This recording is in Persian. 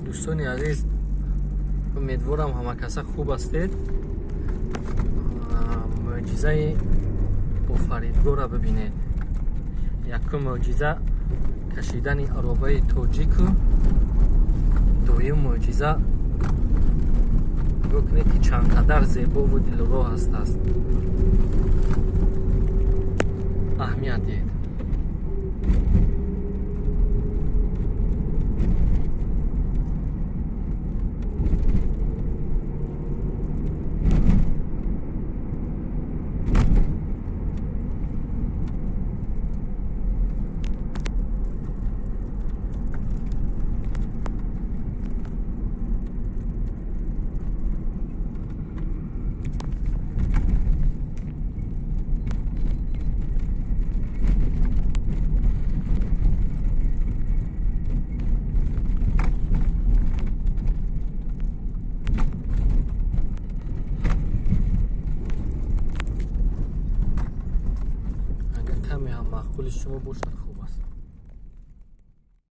دوستان عزیز، امیدوارم همه کسا خوب هستید. معجزه آفریدگار را ببینید. یکم معجزه کشیدن عربه تاجیک، دویم معجزه بکنید که چقدر زیبا و دلربا است. اهمیت دید. کمی هم معقول شما باشد خوب.